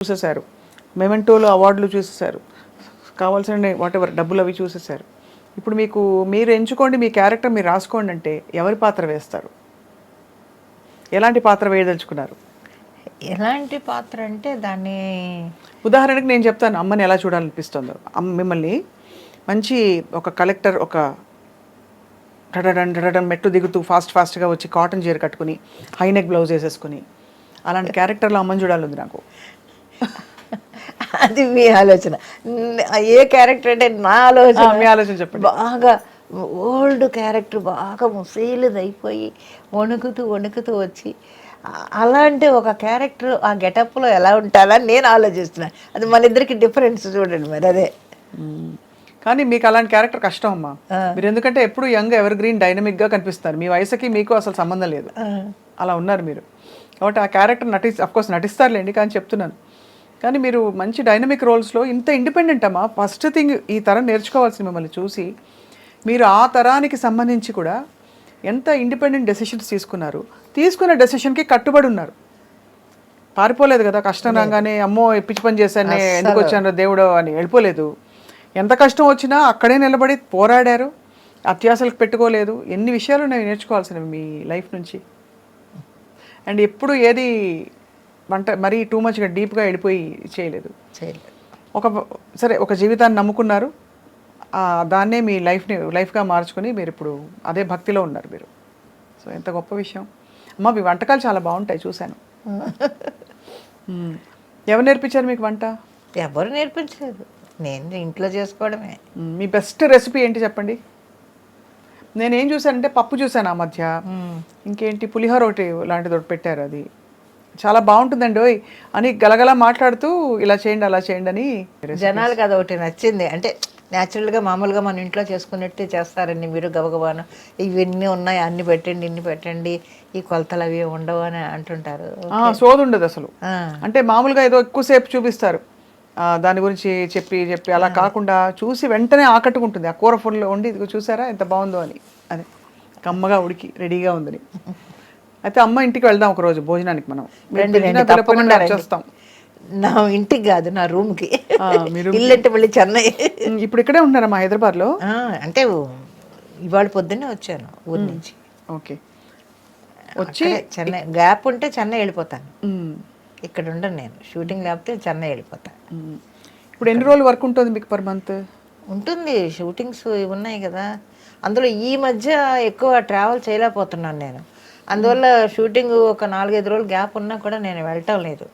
చూసేశారు, మెమెంటోలో అవార్డులు చూసేశారు, కావాల్సిన వాటెవర్ డబ్బులు అవి చూసేశారు. ఇప్పుడు మీకు మీరు ఎంచుకోండి, మీ క్యారెక్టర్ మీరు రాసుకోండి అంటే ఎవరి పాత్ర వేస్తారు? ఎలాంటి పాత్ర వేయదలుచుకున్నారు? ఎలాంటి పాత్ర అంటే దాన్ని ఉదాహరణకి నేను చెప్తాను అమ్మని ఎలా చూడాలనిపిస్తుందో. మిమ్మల్ని మంచి ఒక కలెక్టర్, ఒక టడడన్ మెట్లు దిగుతూ ఫాస్ట్గా వచ్చి కాటన్ చీర కట్టుకుని హైనెక్ బ్లౌజ్ వేసేసుకుని అలాంటి క్యారెక్టర్లో అమ్మని చూడాలి నాకు. అది మీ ఆలోచన. ఏ క్యారెక్టర్ అంటే నా ఆలోచన. మీ ఆలోచన చెప్పండి. బాగా ఓల్డ్ క్యారెక్టర్, బాగా ముసీలుది అయిపోయి వణుకుతూ వచ్చి అలాంటి ఒక క్యారెక్టర్ ఆ గెటప్లో ఎలా ఉంటారని నేను ఆలోచిస్తున్నాను. అది మన ఇద్దరికి డిఫరెన్స్ చూడండి మరి. అదే కానీ మీకు అలాంటి క్యారెక్టర్ కష్టం అమ్మా. మీరు ఎందుకంటే ఎప్పుడు యంగ్ ఎవర్ గ్రీన్ డైనమిక్గా కనిపిస్తారు. మీ వయసుకి మీకు అసలు సంబంధం లేదు, అలా ఉన్నారు మీరు. కాబట్టి ఆ క్యారెక్టర్ అఫ్కోర్స్ నటిస్తారులేండి, కానీ చెప్తున్నాను. కానీ మీరు మంచి డైనమిక్ రోల్స్లో ఇంత ఇండిపెండెంట్ అమ్మా. ఫస్ట్ థింగ్ ఈ తరం నేర్చుకోవాల్సింది మిమ్మల్ని చూసి, మీరు ఆ తరానికి సంబంధించి కూడా ఎంత ఇండిపెండెంట్ డెసిషన్స్ తీసుకున్నారు. తీసుకున్న డెసిషన్కి కట్టుబడి ఉన్నారు, పారిపోలేదు కదా. కష్టం రాగానే అమ్మో పిచ్చి పని చేశాను, ఎందుకు వచ్చాను దేవుడు అని వెళ్ళిపోలేదు. ఎంత కష్టం వచ్చినా అక్కడే నిలబడి పోరాడారు, అత్యాశలకు పెట్టుకోలేదు. ఎన్ని విషయాలు నేను నేర్చుకోవాల్సినవి మీ లైఫ్ నుంచి. అండ్ ఎప్పుడు ఏది మరీ టూ మచ్గా డీప్గా వెళ్ళిపోయి చేయలేదు. సరే, ఒక జీవితాన్ని నమ్ముకున్నారు, దాన్నే మీ లైఫ్గా మార్చుకొని మీరు ఇప్పుడు అదే భక్తిలో ఉన్నారు మీరు. సో ఎంత గొప్ప విషయం అమ్మ. మీ వంటకాలు చాలా బాగుంటాయి, చూశాను. ఎవరు నేర్పించారు మీకు వంట? ఎవరు నేర్పించలేదు, నేను ఇంట్లో చేసుకోవడమే. మీ బెస్ట్ రెసిపీ ఏంటి చెప్పండి. నేనేం చూశానంటే పప్పు చూశాను ఆ మధ్య, ఇంకేంటి పులిహోర ఒకటి లాంటిది ఒకటి పెట్టారు, అది చాలా బాగుంటుందండి ఓయ్ అని గలగలా మాట్లాడుతూ ఇలా చేయండి అలా చేయండి అని. జనాలకు అది ఒకటి నచ్చింది. అంటే న్యాచురల్గా మామూలుగా మన ఇంట్లో చేసుకున్నట్టే చేస్తారండి మీరు, గబగబాను ఇవన్నీ ఉన్నాయి అన్ని పెట్టండి ఇన్ని పెట్టండి, ఈ కొలతలు అవి ఉండవు అని అంటుంటారు. సోదు ఉండదు అసలు. అంటే మామూలుగా ఏదో ఎక్కువసేపు చూపిస్తారు దాని గురించి చెప్పి అలా కాకుండా చూసి వెంటనే ఆకట్టుకుంటుంది. ఆ కూర ఫుల్ వండి ఇదిగో చూసారా ఎంత బాగుందో అని, అది కమ్మగా ఉడికి రెడీగా ఉందని. అయితే అమ్మ ఇంటికి వెళ్దాం ఒకరోజు భోజనానికి. మనం వచ్చేస్తాం. నా ఇంటికి కాదు, నా రూమ్కి. ఇల్లు అంటే మళ్ళీ చెన్నై. ఇప్పుడు ఇక్కడే ఉంటున్నారమ్మా హైదరాబాద్లో? అంటే ఇవాళ పొద్దున్నే వచ్చాను ఊరి నుంచి. ఓకే, వచ్చి చెన్నై గ్యాప్ ఉంటే చెన్నై వెళ్ళిపోతాను. ఇక్కడ ఉండను నేను, షూటింగ్ లేకపోతే చెన్నై వెళ్ళిపోతాను. ఇప్పుడు ఎన్ని రోజులు వర్క్ ఉంటుంది మీకు పర్ మంత్? ఉంటుంది, షూటింగ్స్ ఉన్నాయి కదా. అందులో ఈ మధ్య ఎక్కువ ట్రావెల్ చేయలేకపోతున్నాను నేను. అందువల్ల షూటింగ్ ఒక 4-5 రోజులు గ్యాప్ ఉన్నా కూడా నేను వెళ్ళటం లేదు.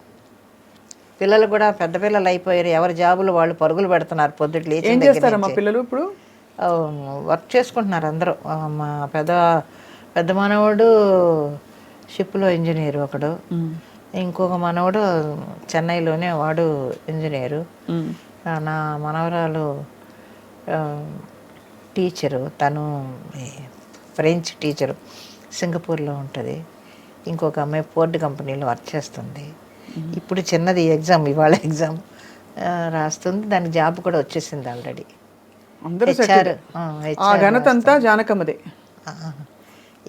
పిల్లలు కూడా పెద్ద పిల్లలు అయిపోయారు, ఎవరి జాబులు వాళ్ళు పరుగులు పెడుతున్నారు. పొద్దుట్లు ఏం చేస్తారు మా పిల్లలు ఇప్పుడు? వర్క్ చేసుకుంటున్నారు అందరూ. మా పెద్ద మనవడు షిప్లో ఇంజనీర్ ఒకడు, ఇంకొక మనవడు చెన్నైలోనే వాడు ఇంజనీరు, నా మనవరాలు టీచరు, తను ఫ్రెంచ్ టీచరు, సింగపూర్లో ఉంటుంది. ఇంకొక అమ్మాయి ఫోర్డ్ కంపెనీలో వర్క్ చేస్తుంది. ఇప్పుడు చిన్నది ఎగ్జామ్, ఇవాళ ఎగ్జామ్ రాస్తుంది, దానికి జాబ్ కూడా వచ్చేసింది ఆల్రెడీ. ఘనత అంతా జానకమ్మదే.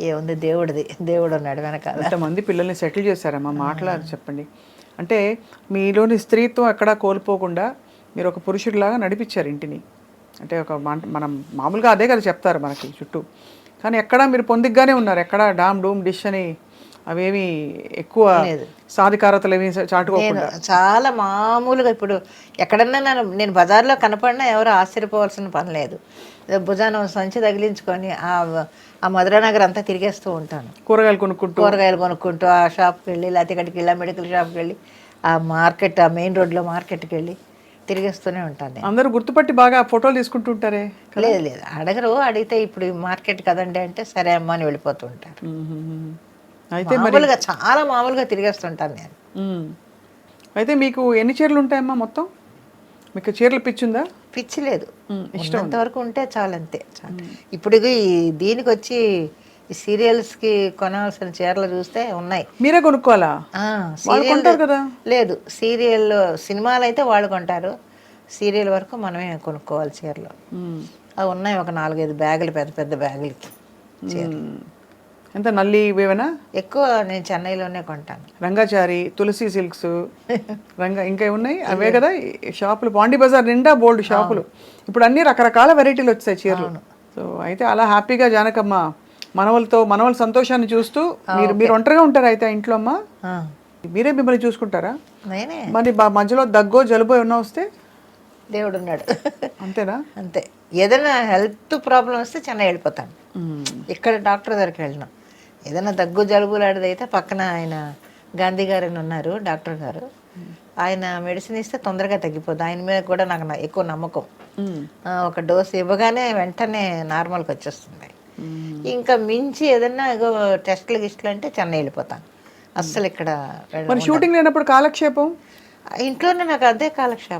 ఏముంది, దేవుడు ఉన్నాడు వెనకాల. ఎంతమంది పిల్లల్ని సెటిల్ చేశారమ్మా. మాట్లాడి చెప్పండి. అంటే మీలోని స్త్రీత్వం ఎక్కడా కోల్పోకుండా మీరు ఒక పురుషుడిలాగా నడిపించారు ఇంటిని. అంటే మనం మామూలుగా అదే కదా చెప్తారు మనకి చుట్టూ, కానీ ఎక్కడా మీరు పొందిగ్గానే ఉన్నారు. ఎక్కడా డామ్ డూమ్ డిష్ అని అవేమి ఎక్కువ సాధికారతలు ఏమి చాటుకోకుండా చాలా మామూలుగా. ఇప్పుడు ఎక్కడన్నా నేను బజార్లో కనపడినా ఎవరు ఆశ్చర్యపోవాల్సిన పని లేదు. భుజాన సంచి తగిలించుకొని ఆ మధురానగర్ అంతా తిరిగేస్తూ ఉంటాను. కూరగాయలు కొనుక్కుంటూ ఆ షాప్కి వెళ్ళి, లేకపోతే ఇక్కడికి వెళ్ళి మెడికల్ షాప్కి వెళ్ళి, ఆ మార్కెట్, ఆ మెయిన్ రోడ్లో మార్కెట్కి వెళ్ళి తిరిగేస్తూనే ఉంటాను. అందరూ గుర్తుపట్టి బాగా ఫోటోలు తీసుకుంటుంటారే? లేదు, అడగరు. అడిగితే ఇప్పుడు మార్కెట్ కదండి అంటే సరే అమ్మ అని వెళ్ళిపోతూ ఉంటారు. అయితే మామూలుగా చాలా మామూలుగా తిరిగేస్తుంటాను నేను. అయితే మీకు ఎన్ని చీరలు ఉంటాయమ్మా మొత్తం? మీకు చీరలు పిచ్చుందా? పిచ్చి లేదు, ఇష్టం వరకు ఉంటే చాలంతే. ఇప్పుడు దీనికి వచ్చి ఈ సీరియల్స్కి కొనాల్సిన చీరలు చూస్తే ఉన్నాయి. మీరే కొనుక్కోవాలా? కదా. లేదు, సినిమాలు అయితే వాళ్ళు కొంటారు, సీరియల్ వరకు మనమే కొనుక్కోవాలి చీరలు. అవి ఉన్నాయి, ఒక 4-5 బ్యాగులు, పెద్ద పెద్ద బ్యాగులకి చీరలు. ఎంత నల్లి ఇవేనా? ఎక్కువ నేను చెన్నైలోనే కొంటాను. రంగాచారి, తులసి సిల్క్స్, ఇంకా ఉన్నాయి అవే కదా ఈ షాపులు. పాండీ బజార్ నిండా బోల్డ్ షాపులు. ఇప్పుడు అన్ని రకరకాల వెరైటీలు వచ్చాయి చీరలు. సో అయితే అలా హ్యాపీగా జానకమ్మ మనవల సంతోషాన్ని చూస్తూ మీరు ఒంటరిగా ఉంటారా అయితే ఇంట్లో అమ్మా? ఆ, మీరే మిమ్మల్ని చూసుకుంటారా? నేనే. మరి మధ్యలో దగ్గో జలుబో ఏమన్నా వస్తే దేవుడు ఉన్నాడు. అంతేనా? అంతే. ఏదైనా హెల్త్ ప్రాబ్లం వస్తే చెన్నై వెళ్ళిపోతాను. ఇక్కడ డాక్టర్ దగ్గరికి వెళ్ళినాం. ఏదైనా దగ్గు జలుబు లాంటిది అయితే పక్కన ఆయన గాంధీ గారు అని ఉన్నారు డాక్టర్ గారు. ఆయన మెడిసిన్ ఇస్తే తొందరగా తగ్గిపోద్ది. ఆయన మీద కూడా నాకు ఎక్కువ నమ్మకం. ఒక డోసు ఇవ్వగానే వెంటనే నార్మల్కి వచ్చేస్తుంది. ఇంకా మించి ఏదన్నా ఏదో టెస్ట్లు గిస్ట్లు అంటే చెన్నై వెళ్ళిపోతాను. అస్సలు ఇక్కడ మరి షూటింగ్ లేనప్పుడు కాలక్షేపం ఇంట్లోనే నాకు అదే కాలక్షేపం.